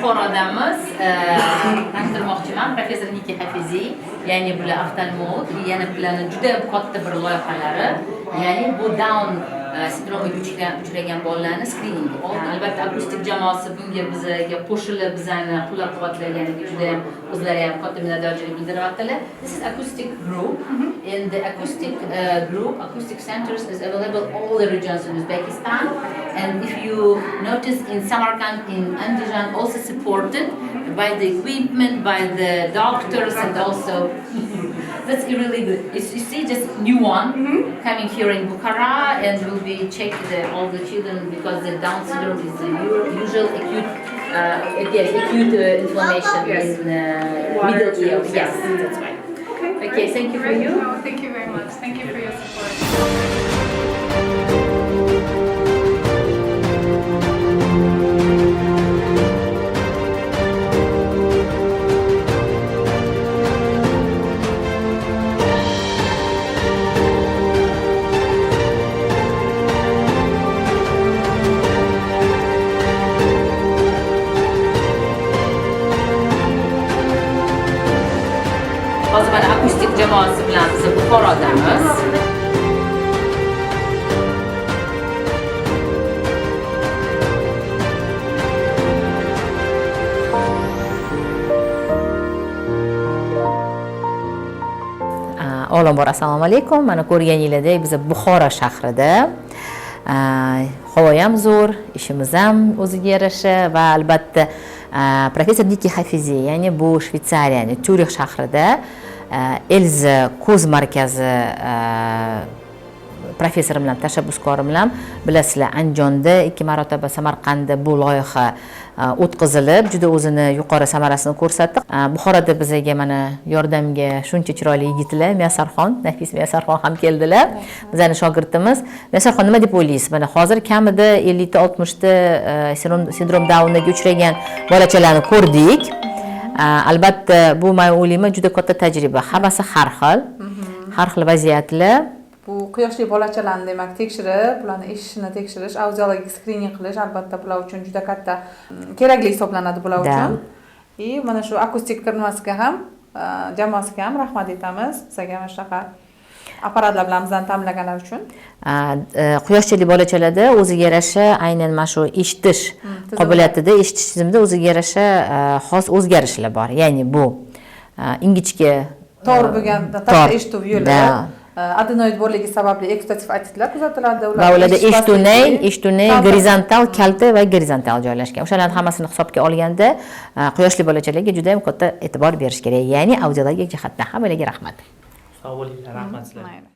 Buxorodamiz. Tanishtirmoqchiman, professor Niki Hafiziy, ya'ni bular oftalmolog, yana bularning juda katta bir loyihalari, ya'ni bu Down sindromiga uchragan bolalarni screening oldi. Albatta akustik jamoasi bunga bizga qo'shilib bizani qo'llab-quvvatlaganiga juda ham o'zlari ham katta minnatdorchilik bildiryaptilar. This is acoustic group. In the acoustic group, acoustic centers is available all the regions in Uzbekistan. And if you notice in Samarkand, in Andijan, also supported by the equipment, by the doctors, and also that's really good. You see, just new one coming here in Bukhara, and will be check all the children because the Down syndrome is the usual acute inflammation in middle ear. Yes, that's right. Okay, thank you for you. No, thank you very much. Thank you for your support. Hozir mana akustik jamoasi bilan biz Buxorodamiz. Avvalambor assalomu alaykum. Mana ko'rganingizdek biz Buxoro shahrida. Havo ham zo'r, ishimiz ham o'ziga yarasha va albatta professor Niki Hafiziy, ya'ni bu Shvetsariyaning Tyurix shahrida Elza ko'z markazi professorim bilan, tashabbuskorim bilan bilasizlar, Andijonda 2 marotaba, Samarqandda bu loyiha o'tkazilib, juda o'zini yuqori samarasini ko'rsatdi. Buxoroda bizga mana yordamga shuncha chiroyli yigitlar, Muyassarxon, Nafis Muyassarxon ham keldilar. Bizning shogirdimiz. Muyassarxon, nima deb o'ylaysiz? Mana hozir kamida 50 ta 60 ta sindrom Downga uchragan bolachalarni ko'rdik. Albatta bu men o'ylayman juda katta tajriba. Hammasi har xil vaziyatlar. Bu quyoshli bolachalarni demak tekshirib, ularni eshitishini tekshirish, audiologik screening qilish albatta bular uchun juda katta kerakli hisoblanadi bular uchun. Mana shu akustik nimasiga ham, jamoasiga ham rahmat aytamiz. Bizga mana shunaqa apparatlar bilan bizdan ta'minlaganlar uchun. Quyoshli bolachalarda o'ziga yarasha aynan mana shu eshitish qobiliyatida, eshitish tizimida o'ziga yarasha xos o'zgarishlar bor. Ya'ni bu ingichka to'g'ri bo'lgan tashqi eshituv yo'li adenoid bo'ligi sababli ekstativ otitlar kuzatiladi. Va ularda eshituvnay gorizontal kalta va gorizontal joylashgan. O'shalarning hammasini hisobga olganda quyoshli bolachalarga juda ham katta e'tibor berish kerak. Ya'ni audiologik jihatdan hammalarga rahmat. Sog' bo'linglar, rahmat sizlarga.